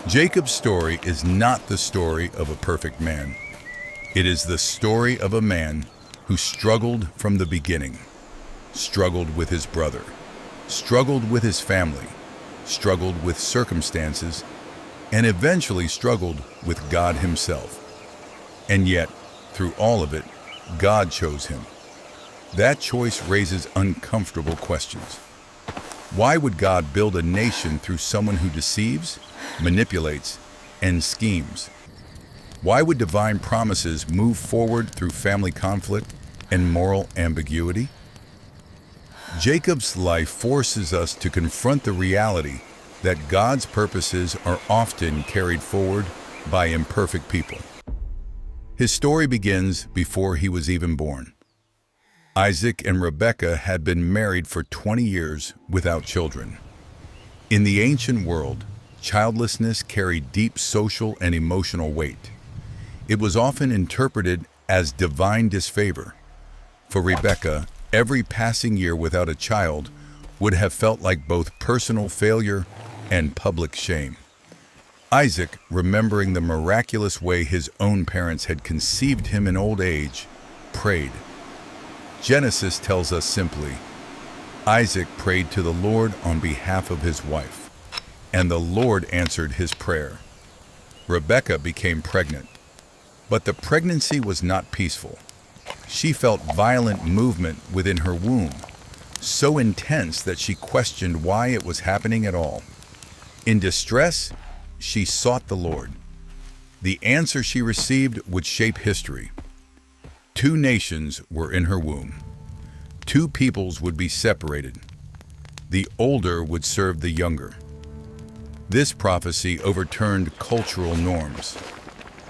Jacob's story is not the story of a perfect man. It is the story of a man who struggled from the beginning, struggled with his brother, struggled with his family, struggled with circumstances, and eventually struggled with God himself. And yet, through all of it, God chose him. That choice raises uncomfortable questions. Why would God build a nation through someone who deceives, manipulates, and schemes? Why would divine promises move forward through family conflict and moral ambiguity? Jacob's life forces us to confront the reality that God's purposes are often carried forward by imperfect people. His story begins before he was even born. Isaac and Rebekah had been married for 20 years without children. In the ancient world, childlessness carried deep social and emotional weight. It was often interpreted as divine disfavor. For Rebekah, every passing year without a child would have felt like both personal failure and public shame. Isaac, remembering the miraculous way his own parents had conceived him in old age, prayed. Genesis tells us simply, Isaac prayed to the Lord on behalf of his wife, and the Lord answered his prayer. Rebekah became pregnant, but the pregnancy was not peaceful. She felt violent movement within her womb, so intense that she questioned why it was happening at all. In distress, she sought the Lord. The answer she received would shape history. 2 nations were in her womb. 2 peoples would be separated. The older would serve the younger. This prophecy overturned cultural norms.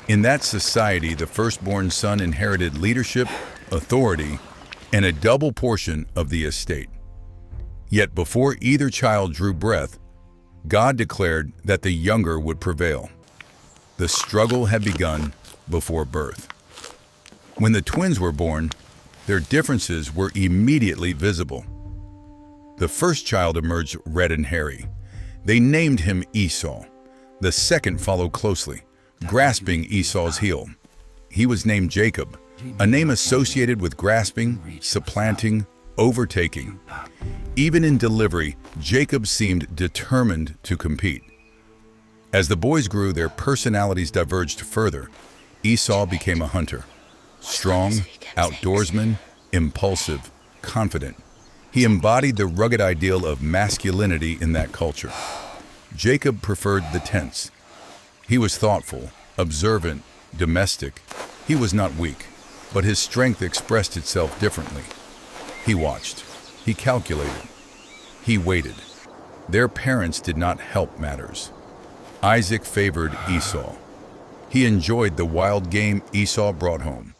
In that society, the firstborn son inherited leadership, authority, and a double portion of the estate. Yet before either child drew breath, God declared that the younger would prevail. The struggle had begun before birth. When the twins were born, their differences were immediately visible. The first child emerged red and hairy. They named him Esau. The second followed closely, grasping Esau's heel. He was named Jacob, a name associated with grasping, supplanting, overtaking. Even in delivery, Jacob seemed determined to compete. As the boys grew, their personalities diverged further. Esau became a hunter. Strong, outdoorsman, impulsive, confident. He embodied the rugged ideal of masculinity in that culture. Jacob preferred the tense. He was thoughtful, observant, domestic. He was not weak, but his strength expressed itself differently. He watched. He calculated. He waited. Their parents did not help matters. Isaac favored Esau. He enjoyed the wild game Esau brought home.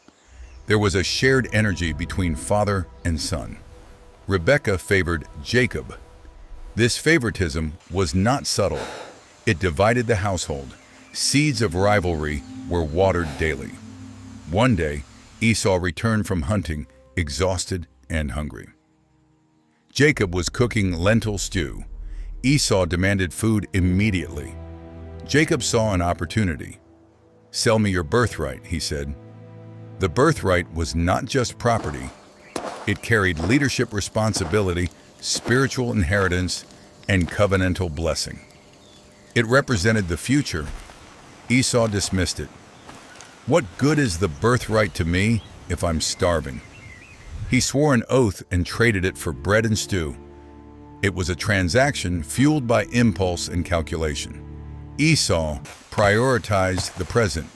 There was a shared energy between father and son. Rebekah favored Jacob. This favoritism was not subtle. It divided the household. Seeds of rivalry were watered daily. One day, Esau returned from hunting, exhausted and hungry. Jacob was cooking lentil stew. Esau demanded food immediately. Jacob saw an opportunity. "Sell me your birthright," he said. The birthright was not just property. It carried leadership responsibility, spiritual inheritance, and covenantal blessing. It represented the future. Esau dismissed it. "What good is the birthright to me if I'm starving?" He swore an oath and traded it for bread and stew. It was a transaction fueled by impulse and calculation. Esau prioritized the present.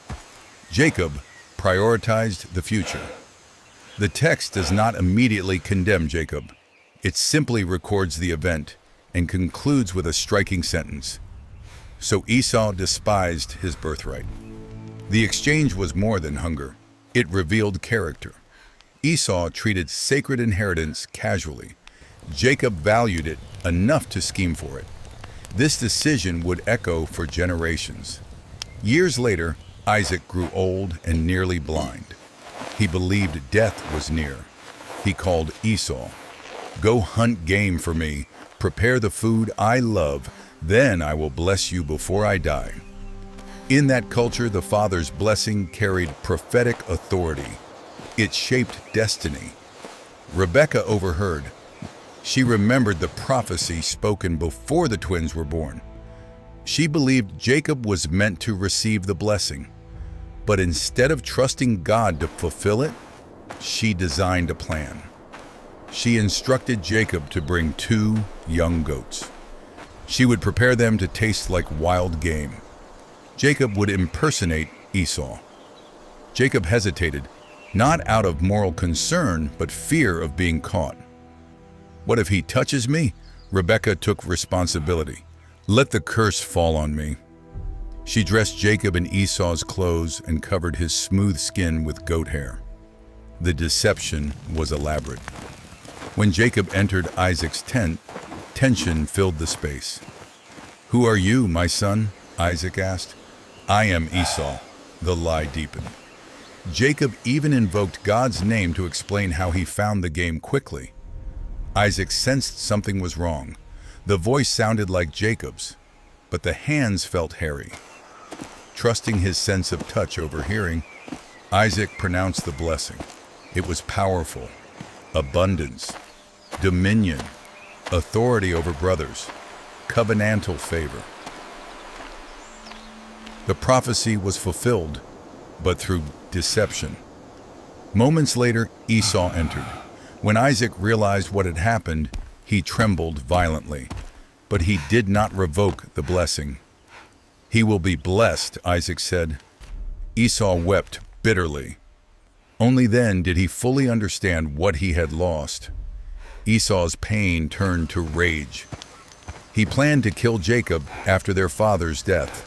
Jacob prioritized the future. The text does not immediately condemn Jacob. It simply records the event and concludes with a striking sentence. So Esau despised his birthright. The exchange was more than hunger. It revealed character. Esau treated sacred inheritance casually. Jacob valued it enough to scheme for it. This decision would echo for generations. Years later, Isaac grew old and nearly blind. He believed death was near. He called Esau. "Go hunt game for me. Prepare the food I love. Then I will bless you before I die." In that culture, the father's blessing carried prophetic authority. It shaped destiny. Rebekah overheard. She remembered the prophecy spoken before the twins were born. She believed Jacob was meant to receive the blessing, but instead of trusting God to fulfill it, she designed a plan. She instructed Jacob to bring 2 young goats. She would prepare them to taste like wild game. Jacob would impersonate Esau. Jacob hesitated, not out of moral concern, but fear of being caught. What if he touches me? Rebekah took responsibility. Let the curse fall on me. She dressed Jacob in Esau's clothes and covered his smooth skin with goat hair. The deception was elaborate. When Jacob entered Isaac's tent, tension filled the space. "Who are you, my son?" Isaac asked. "I am Esau." The lie deepened. Jacob even invoked God's name to explain how he found the game quickly. Isaac sensed something was wrong. The voice sounded like Jacob's, but the hands felt hairy. Trusting his sense of touch over hearing, Isaac pronounced the blessing. It was powerful. Abundance, dominion, authority over brothers, covenantal favor. The prophecy was fulfilled, but through deception. Moments later, Esau entered. When Isaac realized what had happened, he trembled violently, but he did not revoke the blessing. "He will be blessed," Isaac said. Esau wept bitterly. Only then did he fully understand what he had lost. Esau's pain turned to rage. He planned to kill Jacob after their father's death.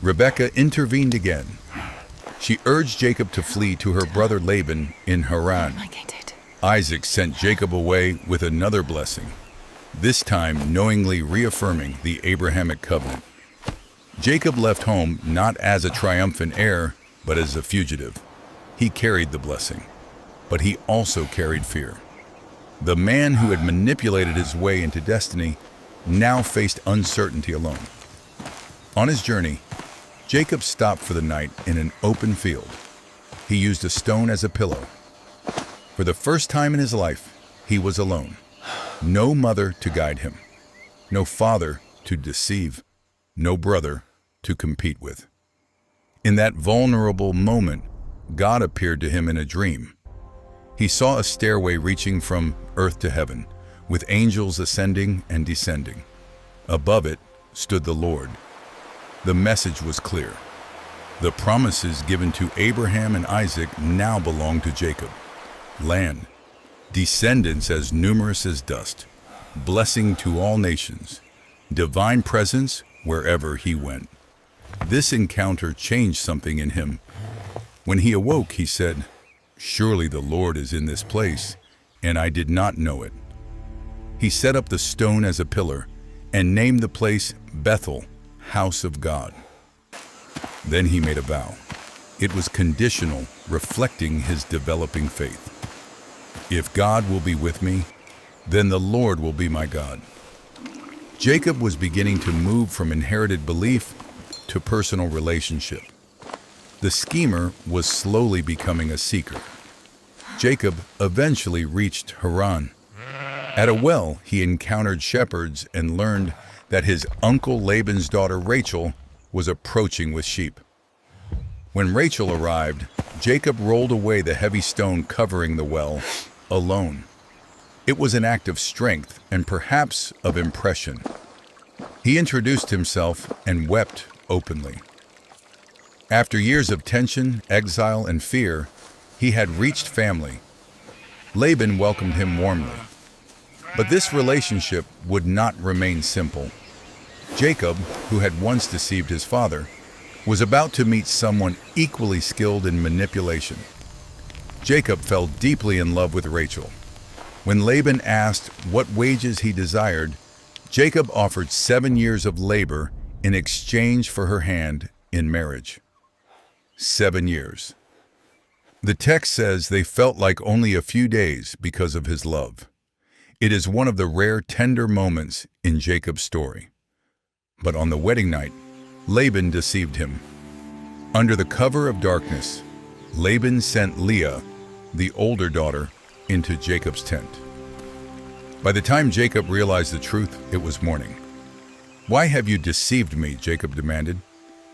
Rebekah intervened again. She urged Jacob to flee to her brother Laban in Haran. Isaac sent Jacob away with another blessing, this time knowingly reaffirming the Abrahamic covenant. Jacob left home not as a triumphant heir, but as a fugitive. He carried the blessing, but he also carried fear. The man who had manipulated his way into destiny now faced uncertainty alone. On his journey, Jacob stopped for the night in an open field. He used a stone as a pillow. For the first time in his life, he was alone. No mother to guide him, no father to deceive, no brother to compete with. In that vulnerable moment, God appeared to him in a dream. He saw a stairway reaching from earth to heaven, with angels ascending and descending. Above it stood the Lord. The message was clear. The promises given to Abraham and Isaac now belonged to Jacob. Land, descendants as numerous as dust, blessing to all nations, divine presence wherever he went. This encounter changed something in him. When he awoke, he said, "Surely the Lord is in this place, and I did not know it." He set up the stone as a pillar and named the place Bethel, House of God. Then he made a vow. It was conditional, reflecting his developing faith. "If God will be with me, then the Lord will be my God." Jacob was beginning to move from inherited belief to personal relationship. The schemer was slowly becoming a seeker. Jacob eventually reached Haran. At a well, he encountered shepherds and learned that his uncle Laban's daughter Rachel was approaching with sheep. When Rachel arrived, Jacob rolled away the heavy stone covering the well, alone. It was an act of strength and perhaps of impression. He introduced himself and wept openly. After years of tension, exile, and fear, he had reached family. Laban welcomed him warmly. But this relationship would not remain simple. Jacob, who had once deceived his father, was about to meet someone equally skilled in manipulation. Jacob fell deeply in love with Rachel. When Laban asked what wages he desired, Jacob offered 7 years of labor in exchange for her hand in marriage. 7 years. The text says they felt like only a few days because of his love. It is one of the rare tender moments in Jacob's story. But on the wedding night, Laban deceived him. Under the cover of darkness, Laban sent Leah, the older daughter, into Jacob's tent. By the time Jacob realized the truth, it was morning. "Why have you deceived me?" Jacob demanded.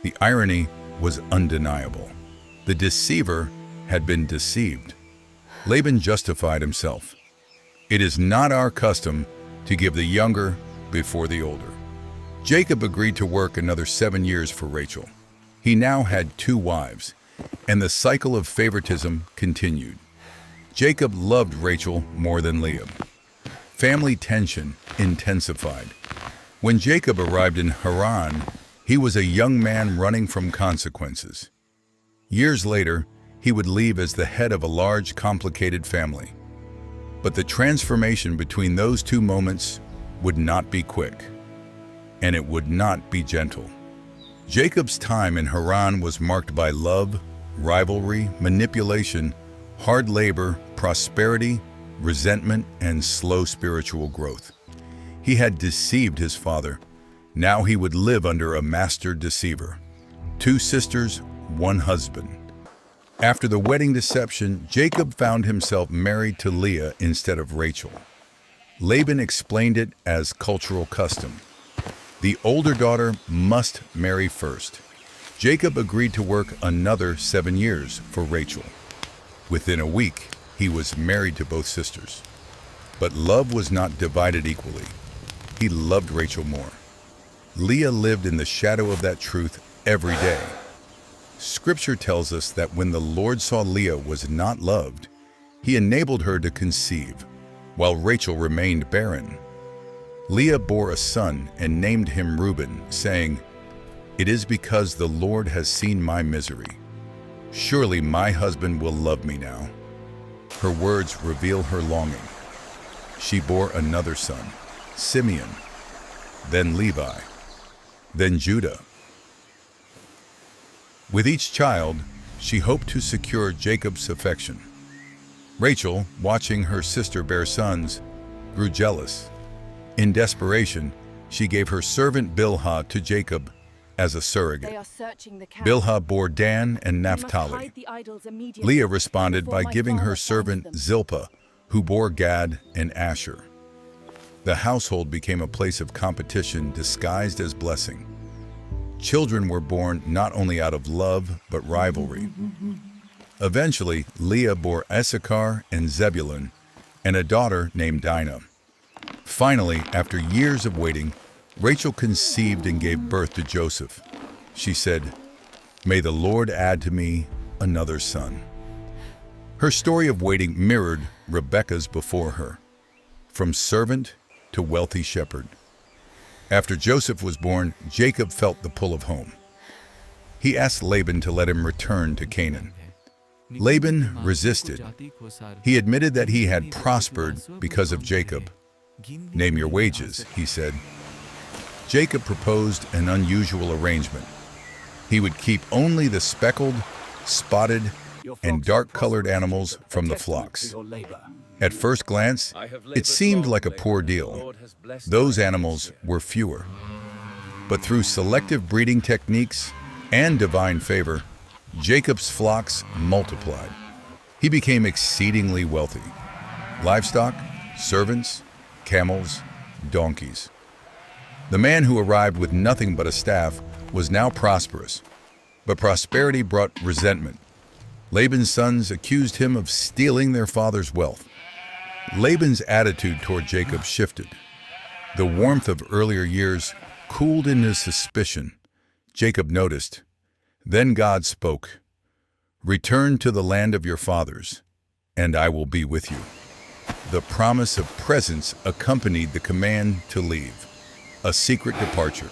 The irony was undeniable. The deceiver had been deceived. Laban justified himself. "It is not our custom to give the younger before the older." Jacob agreed to work another 7 years for Rachel. He now had 2 wives, and the cycle of favoritism continued. Jacob loved Rachel more than Leah. Family tension intensified. When Jacob arrived in Haran, he was a young man running from consequences. Years later, he would leave as the head of a large, complicated family. But the transformation between those 2 moments would not be quick, and it would not be gentle. Jacob's time in Haran was marked by love, rivalry, manipulation, hard labor, prosperity, resentment, and slow spiritual growth. He had deceived his father. Now he would live under a master deceiver. 2 sisters, 1 husband. After the wedding deception, Jacob found himself married to Leah instead of Rachel. Laban explained it as cultural custom. The older daughter must marry first. Jacob agreed to work another 7 years for Rachel. Within a week, he was married to both sisters. But love was not divided equally. He loved Rachel more. Leah lived in the shadow of that truth every day. Scripture tells us that when the Lord saw Leah was not loved, he enabled her to conceive, while Rachel remained barren. Leah bore a son and named him Reuben, saying, "It is because the Lord has seen my misery. Surely my husband will love me now." Her words reveal her longing. She bore another son, Simeon, then Levi, then Judah. With each child, she hoped to secure Jacob's affection. Rachel, watching her sister bear sons, grew jealous. In desperation, she gave her servant Bilhah to Jacob as a surrogate. Bilhah bore Dan and Naphtali. Leah responded by giving her servant Zilpah, who bore Gad and Asher. The household became a place of competition disguised as blessing. Children were born not only out of love, but rivalry. Eventually, Leah bore Issachar and Zebulun, and a daughter named Dinah. Finally, after years of waiting, Rachel conceived and gave birth to Joseph. She said, "May the Lord add to me another son." Her story of waiting mirrored Rebekah's before her, from servant to wealthy shepherd. After Joseph was born, Jacob felt the pull of home. He asked Laban to let him return to Canaan. Laban resisted. He admitted that he had prospered because of Jacob. "Name your wages," he said. Jacob proposed an unusual arrangement. He would keep only the speckled, spotted, and dark-colored animals from the flocks. At first glance, it seemed like a poor deal. Those animals were fewer. But through selective breeding techniques and divine favor, Jacob's flocks multiplied. He became exceedingly wealthy. Livestock, servants, camels, donkeys. The man who arrived with nothing but a staff was now prosperous. But prosperity brought resentment. Laban's sons accused him of stealing their father's wealth. Laban's attitude toward Jacob shifted. The warmth of earlier years cooled into suspicion. Jacob noticed. Then God spoke, "Return to the land of your fathers, and I will be with you." The promise of presence accompanied the command to leave, a secret departure.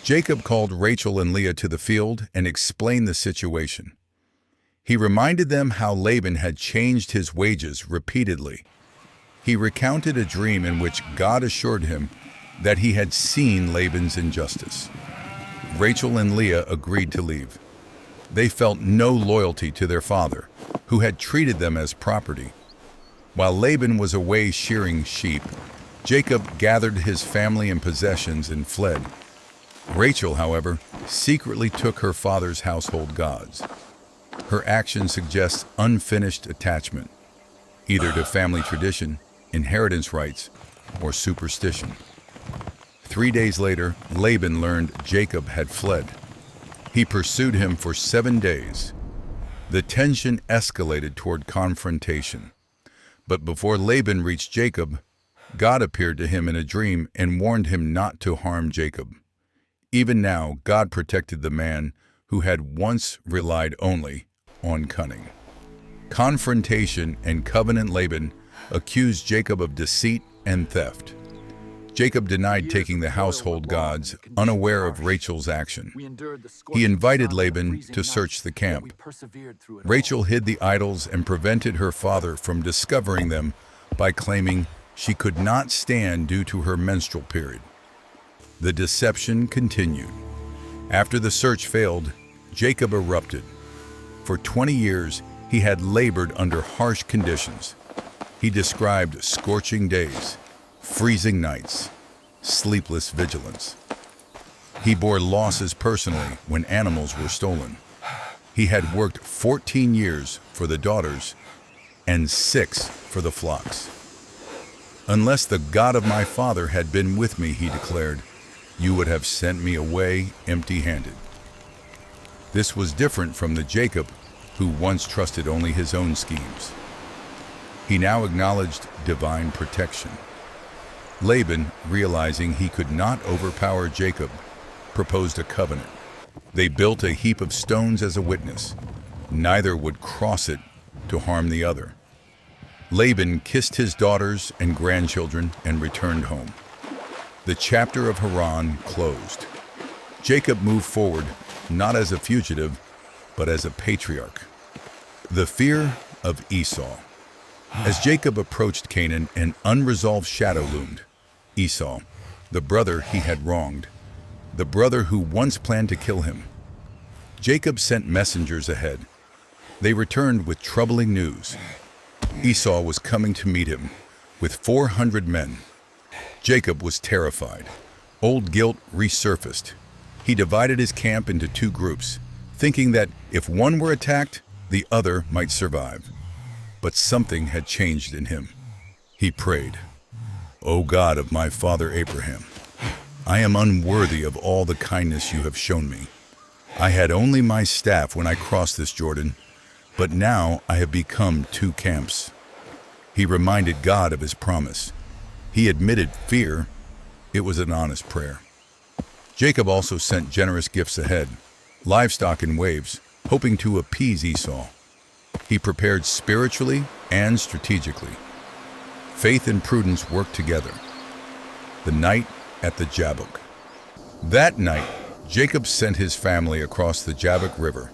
Jacob called Rachel and Leah to the field and explained the situation. He reminded them how Laban had changed his wages repeatedly. He recounted a dream in which God assured him that he had seen Laban's injustice. Rachel and Leah agreed to leave. They felt no loyalty to their father, who had treated them as property. While Laban was away shearing sheep, Jacob gathered his family and possessions and fled. Rachel, however, secretly took her father's household gods. Her action suggests unfinished attachment, either to family tradition, inheritance rights, or superstition. 3 days later, Laban learned Jacob had fled. He pursued him for 7 days. The tension escalated toward confrontation. But before Laban reached Jacob, God appeared to him in a dream and warned him not to harm Jacob. Even now, God protected the man who had once relied only on cunning. Confrontation and covenant. Laban accused Jacob of deceit and theft. Jacob denied taking the household gods, unaware of Rachel's action. He invited Laban to search the camp. Rachel hid the idols and prevented her father from discovering them by claiming she could not stand due to her menstrual period. The deception continued. After the search failed, Jacob erupted. For 20 years, he had labored under harsh conditions. He described scorching days, freezing nights, sleepless vigilance. He bore losses personally when animals were stolen. He had worked 14 years for the daughters and 6 for the flocks. "Unless the God of my father had been with me," he declared, "you would have sent me away empty-handed." This was different from the Jacob who once trusted only his own schemes. He now acknowledged divine protection. Laban, realizing he could not overpower Jacob, proposed a covenant. They built a heap of stones as a witness. Neither would cross it to harm the other. Laban kissed his daughters and grandchildren and returned home. The chapter of Haran closed. Jacob moved forward, not as a fugitive, but as a patriarch. The fear of Esau. As Jacob approached Canaan, an unresolved shadow loomed. Esau, the brother he had wronged, the brother who once planned to kill him. Jacob sent messengers ahead. They returned with troubling news. Esau was coming to meet him with 400 men. Jacob was terrified. Old guilt resurfaced. He divided his camp into 2 groups, thinking that if one were attacked, the other might survive. But something had changed in him. He prayed, "O God of my father Abraham, I am unworthy of all the kindness you have shown me. I had only my staff when I crossed this Jordan, but now I have become 2 camps." He reminded God of his promise. He admitted fear. It was an honest prayer. Jacob also sent generous gifts ahead, livestock in waves, hoping to appease Esau. He prepared spiritually and strategically. Faith and prudence worked together. The night at the Jabbok. That night, Jacob sent his family across the Jabbok River.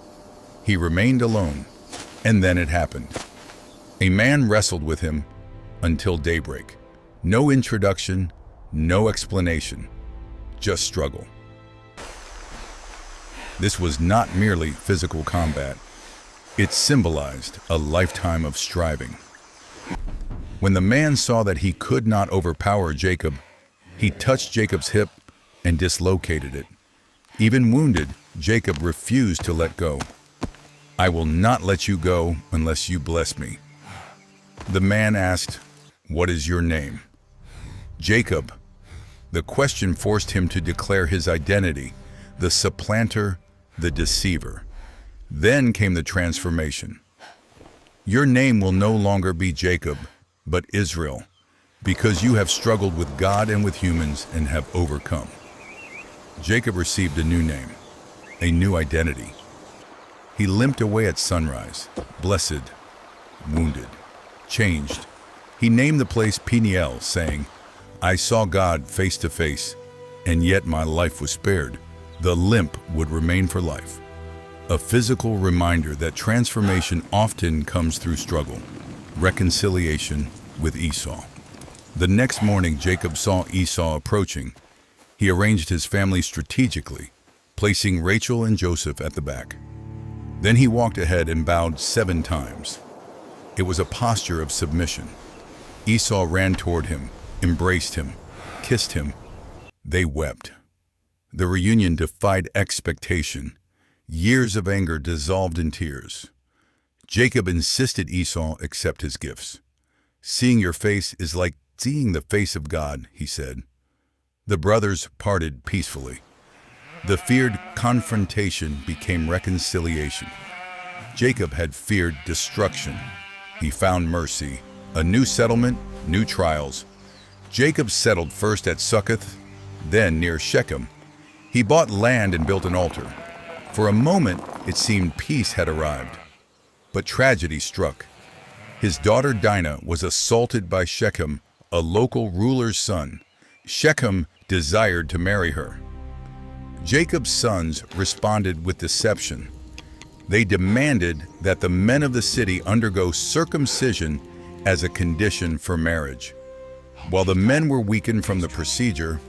He remained alone, and then it happened. A man wrestled with him until daybreak. No introduction, no explanation, just struggle. This was not merely physical combat. It symbolized a lifetime of striving. When the man saw that he could not overpower Jacob, he touched Jacob's hip and dislocated it. Even wounded, Jacob refused to let go. "I will not let you go unless you bless me." The man asked, "What is your name?" Jacob. The question forced him to declare his identity, the supplanter, the deceiver. Then came the transformation. "Your name will no longer be Jacob, but Israel, because you have struggled with God and with humans and have overcome." Jacob received a new name, a new identity. He limped away at sunrise, blessed, wounded, changed. He named the place Peniel, saying, "I saw God face to face, and yet my life was spared." The limp would remain for life. A physical reminder that transformation often comes through struggle, reconciliation with Esau. The next morning, Jacob saw Esau approaching. He arranged his family strategically, placing Rachel and Joseph at the back. Then he walked ahead and bowed 7 times. It was a posture of submission. Esau ran toward him, embraced him, kissed him. They wept. The reunion defied expectation. Years of anger dissolved in tears. Jacob insisted Esau accept his gifts. "Seeing your face is like seeing the face of God," he said. The brothers parted peacefully. The feared confrontation became reconciliation. Jacob had feared destruction. He found mercy. A new settlement, new trials. Jacob settled first at Succoth, then near Shechem. He bought land and built an altar. For a moment, it seemed peace had arrived. But tragedy struck. His daughter Dinah was assaulted by Shechem, a local ruler's son. Shechem desired to marry her. Jacob's sons responded with deception. They demanded that the men of the city undergo circumcision as a condition for marriage. While the men were weakened from the procedure,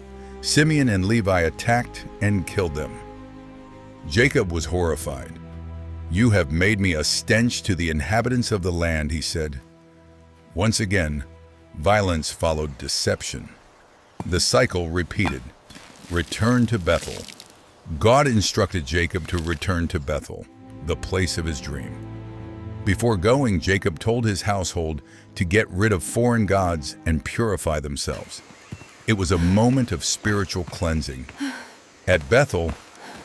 Simeon and Levi attacked and killed them. Jacob was horrified. "You have made me a stench to the inhabitants of the land," he said. Once again, violence followed deception. The cycle repeated. Return to Bethel. God instructed Jacob to return to Bethel, the place of his dream. Before going, Jacob told his household to get rid of foreign gods and purify themselves. It was a moment of spiritual cleansing. At Bethel,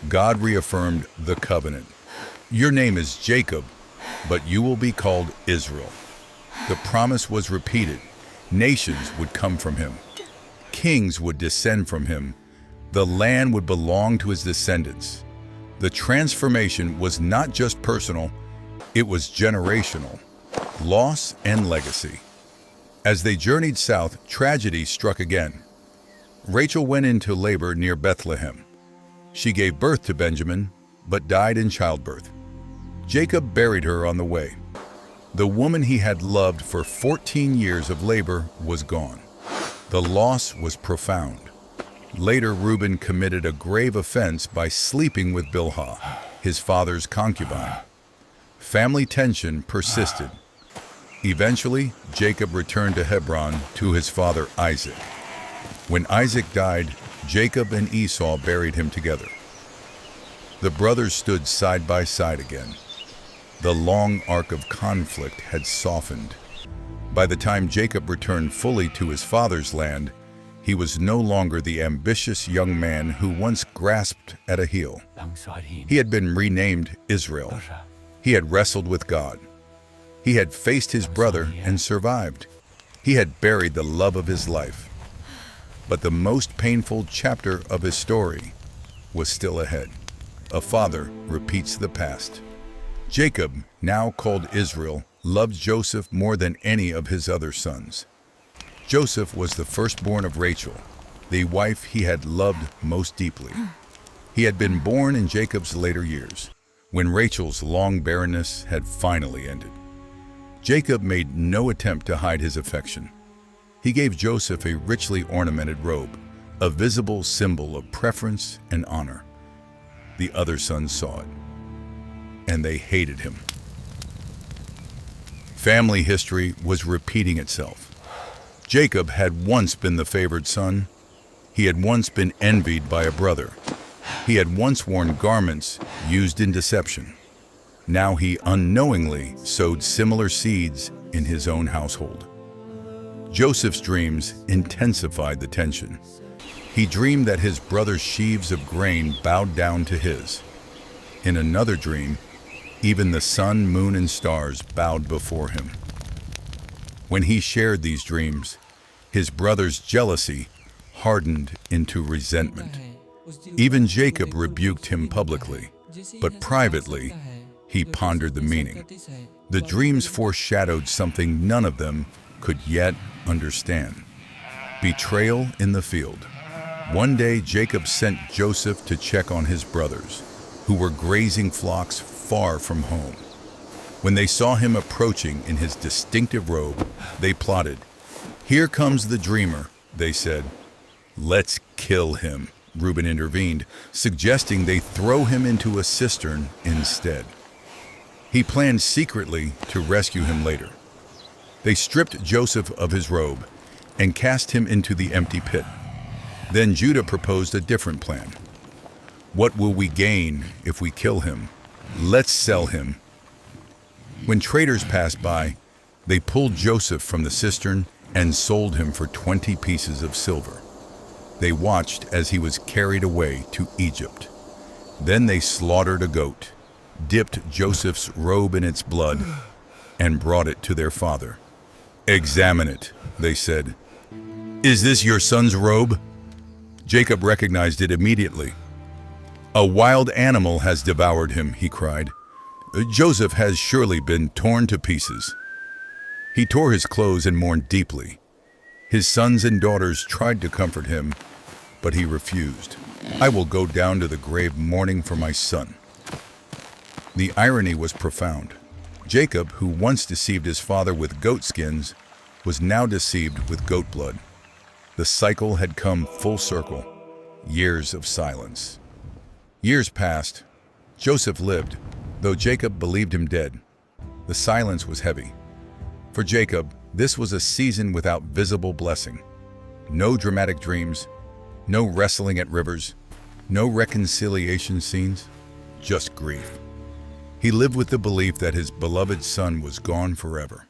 God reaffirmed the covenant. "Your name is Jacob, but you will be called Israel." The promise was repeated. Nations would come from him. Kings would descend from him. The land would belong to his descendants. The transformation was not just personal, it was generational. Loss and legacy. As they journeyed south, tragedy struck again. Rachel went into labor near Bethlehem. She gave birth to Benjamin, but died in childbirth. Jacob buried her on the way. The woman he had loved for 14 years of labor was gone. The loss was profound. Later, Reuben committed a grave offense by sleeping with Bilhah, his father's concubine. Family tension persisted. Eventually, Jacob returned to Hebron to his father Isaac. When Isaac died, Jacob and Esau buried him together. The brothers stood side by side again. The long arc of conflict had softened. By the time Jacob returned fully to his father's land, he was no longer the ambitious young man who once grasped at a heel. He had been renamed Israel. He had wrestled with God. He had faced his brother and survived. He had buried the love of his life. But the most painful chapter of his story was still ahead. A father repeats the past. Jacob, now called Israel, loved Joseph more than any of his other sons. Joseph was the firstborn of Rachel, the wife he had loved most deeply. He had been born in Jacob's later years, when Rachel's long barrenness had finally ended. Jacob made no attempt to hide his affection. He gave Joseph a richly ornamented robe, a visible symbol of preference and honor. The other sons saw it, and they hated him. Family history was repeating itself. Jacob had once been the favored son. He had once been envied by a brother. He had once worn garments used in deception. Now he unknowingly sowed similar seeds in his own household. Joseph's dreams intensified the tension. He dreamed that his brother's sheaves of grain bowed down to his. In another dream, even the sun, moon, and stars bowed before him. When he shared these dreams, his brother's jealousy hardened into resentment. Even Jacob rebuked him publicly, but privately, he pondered the meaning. The dreams foreshadowed something none of them could yet understand. Betrayal in the field. One day, Jacob sent Joseph to check on his brothers, who were grazing flocks far from home. When they saw him approaching in his distinctive robe, they plotted. "Here comes the dreamer," they said. "Let's kill him," Reuben intervened, suggesting they throw him into a cistern instead. He planned secretly to rescue him later. They stripped Joseph of his robe and cast him into the empty pit. Then Judah proposed a different plan. What will we gain if we kill him? Let's sell him." When traders passed by, they pulled Joseph from the cistern and sold him for 20 pieces of silver. They watched as he was carried away to Egypt. Then they slaughtered a goat, dipped Joseph's robe in its blood, and brought it to their father. "Examine it," they said. "Is this your son's robe?" Jacob recognized it immediately. "A wild animal has devoured him," he cried. "Joseph has surely been torn to pieces." He tore his clothes and mourned deeply. His sons and daughters tried to comfort him, but he refused. "I will go down to the grave mourning for my son." The irony was profound. Jacob, who once deceived his father with goat skins, was now deceived with goat blood. The cycle had come full circle. Years of silence. Years passed. Joseph lived, though Jacob believed him dead. The silence was heavy. For Jacob, this was a season without visible blessing. No dramatic dreams, no wrestling at rivers, no reconciliation scenes, just grief. He lived with the belief that his beloved son was gone forever.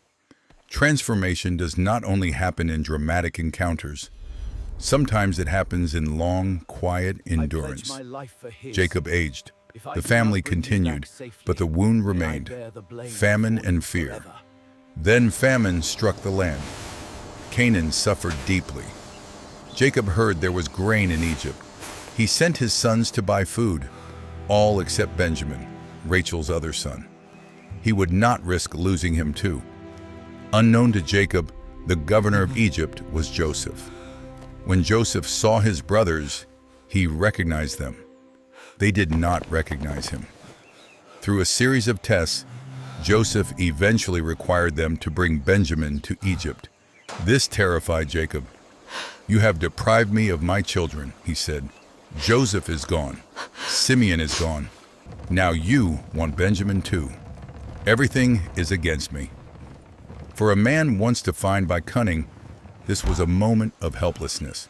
Transformation does not only happen in dramatic encounters. Sometimes it happens in long, quiet endurance. Jacob aged. The family continued, but the wound remained. Famine and fear. Then famine struck the land. Canaan suffered deeply. Jacob heard there was grain in Egypt. He sent his sons to buy food, all except Benjamin, Rachel's other son. He would not risk losing him too. Unknown to Jacob, the governor of Egypt was Joseph. When Joseph saw his brothers, he recognized them. They did not recognize him. Through a series of tests, Joseph eventually required them to bring Benjamin to Egypt. This terrified Jacob. "You have deprived me of my children," he said. "Joseph is gone. Simeon is gone. Now you want Benjamin too. Everything is against me." For a man once defined by cunning, this was a moment of helplessness.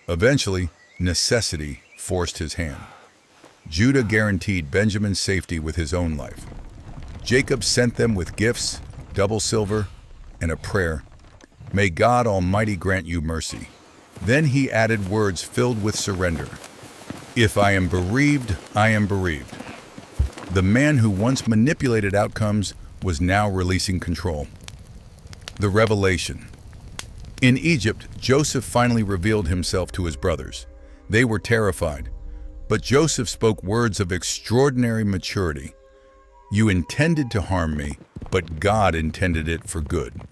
Eventually, necessity forced his hand. Judah guaranteed Benjamin's safety with his own life. Jacob sent them with gifts, double silver, and a prayer. "May God Almighty grant you mercy." Then he added words filled with surrender. "If I am bereaved, I am bereaved." The man who once manipulated outcomes was now releasing control. The revelation. In Egypt, Joseph finally revealed himself to his brothers. They were terrified, but Joseph spoke words of extraordinary maturity. "You intended to harm me, but God intended it for good."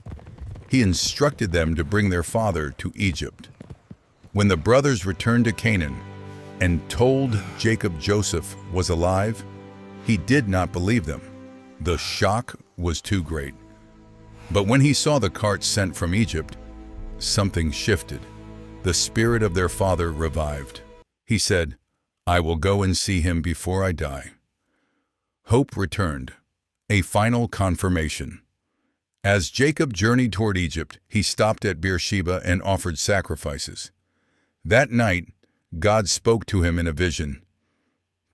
He instructed them to bring their father to Egypt. When the brothers returned to Canaan and told Jacob Joseph was alive, he did not believe them. The shock was too great. But when he saw the cart sent from Egypt, something shifted. The spirit of their father revived. He said, "I will go and see him before I die." Hope returned, a final confirmation. As Jacob journeyed toward Egypt, he stopped at Beersheba and offered sacrifices. That night, God spoke to him in a vision.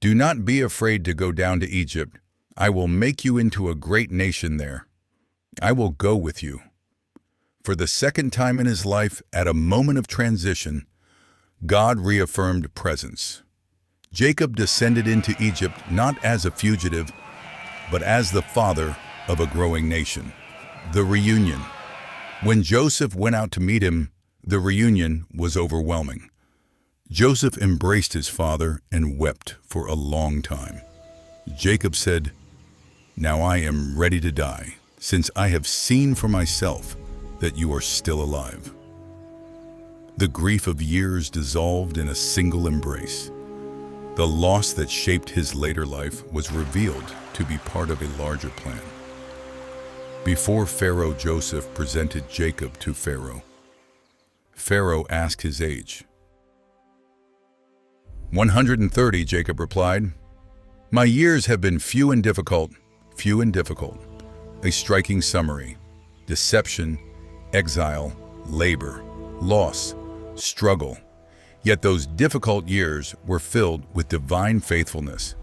"Do not be afraid to go down to Egypt. I will make you into a great nation there. I will go with you." For the second time in his life, at a moment of transition, God reaffirmed presence. Jacob descended into Egypt not as a fugitive, but as the father of a growing nation. The reunion. When Joseph went out to meet him, the reunion was overwhelming. Joseph embraced his father and wept for a long time. Jacob said, "Now I am ready to die, since I have seen for myself that you are still alive." The grief of years dissolved in a single embrace. The loss that shaped his later life was revealed to be part of a larger plan. Before Pharaoh, Joseph presented Jacob to Pharaoh. Pharaoh asked his age. 130, Jacob replied. "My years have been few and difficult, few and difficult." A striking summary: deception, exile, labor, loss, struggle. Yet those difficult years were filled with divine faithfulness.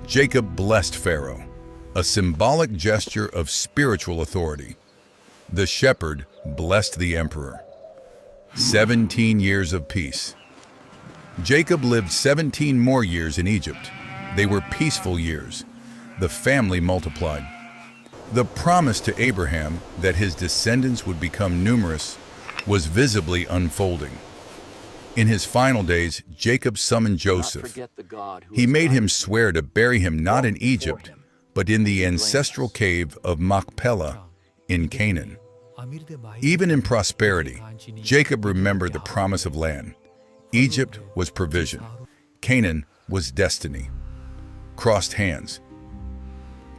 Jacob blessed Pharaoh, a symbolic gesture of spiritual authority. The shepherd blessed the emperor. 17 years of peace. Jacob lived 17 more years in Egypt. They were peaceful years. The family multiplied. The promise to Abraham that his descendants would become numerous was visibly unfolding. In his final days, Jacob summoned Joseph. He made him swear to bury him not in Egypt, but in the ancestral cave of Machpelah in Canaan. Even in prosperity, Jacob remembered the promise of land. Egypt was provision. Canaan was destiny. Crossed hands.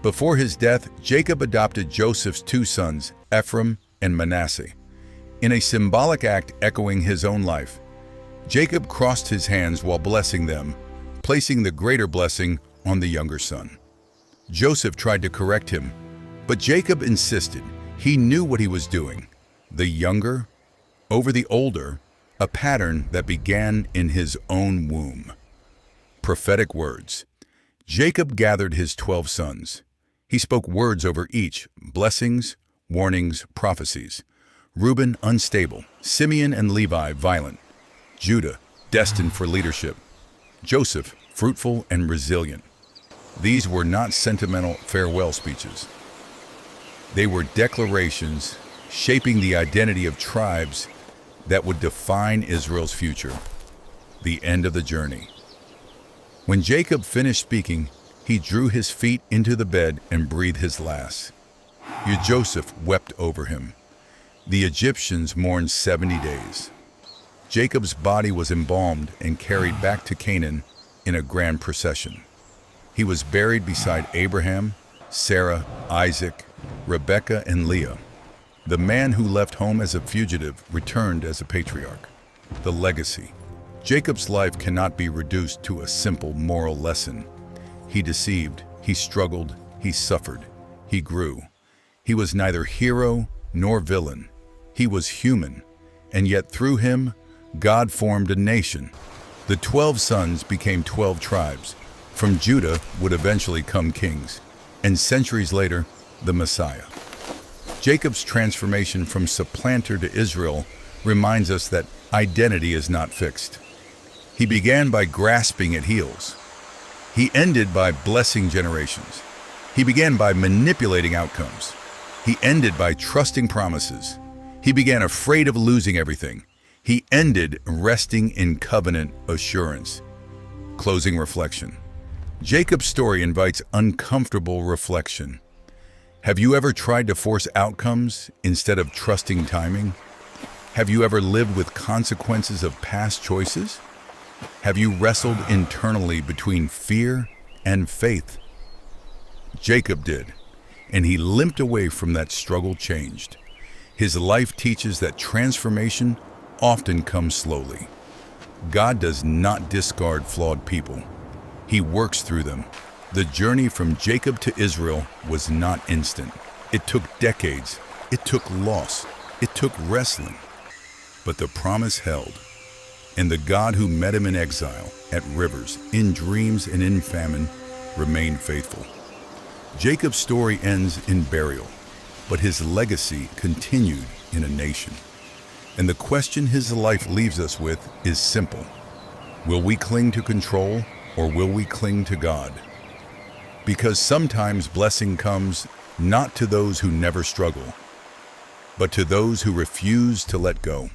Before his death, Jacob adopted Joseph's two sons, Ephraim and Manasseh. In a symbolic act echoing his own life, Jacob crossed his hands while blessing them, placing the greater blessing on the younger son. Joseph tried to correct him, but Jacob insisted he knew what he was doing. The younger over the older, a pattern that began in his own womb. Prophetic words. Jacob gathered his 12 sons. He spoke words over each, blessings, warnings, prophecies. Reuben, unstable. Simeon and Levi, violent. Judah, destined for leadership. Joseph, fruitful and resilient. These were not sentimental farewell speeches. They were declarations shaping the identity of tribes that would define Israel's future. The end of the journey. When Jacob finished speaking, he drew his feet into the bed and breathed his last. Joseph wept over him. The Egyptians mourned 70 days. Jacob's body was embalmed and carried back to Canaan in a grand procession. He was buried beside Abraham, Sarah, Isaac, Rebekah, and Leah. The man who left home as a fugitive returned as a patriarch. The legacy. Jacob's life cannot be reduced to a simple moral lesson. He deceived, he struggled, he suffered, he grew. He was neither hero nor villain. He was human, and yet through him, God formed a nation. The 12 sons became 12 tribes. From Judah would eventually come kings, and centuries later, the Messiah. Jacob's transformation from supplanter to Israel reminds us that identity is not fixed. He began by grasping at heels. He ended by blessing generations. He began by manipulating outcomes. He ended by trusting promises. He began afraid of losing everything. He ended resting in covenant assurance. Closing reflection. Jacob's story invites uncomfortable reflection. Have you ever tried to force outcomes instead of trusting timing? Have you ever lived with consequences of past choices? Have you wrestled internally between fear and faith? Jacob did, and he limped away from that struggle changed. His life teaches that transformation often comes slowly. God does not discard flawed people. He works through them. The journey from Jacob to Israel was not instant. It took decades. It took loss. It took wrestling. But the promise held. And the God who met him in exile, at rivers, in dreams and in famine, remained faithful. Jacob's story ends in burial, but his legacy continued in a nation. And the question his life leaves us with is simple. Will we cling to control or will we cling to God? Because sometimes blessing comes not to those who never struggle, but to those who refuse to let go.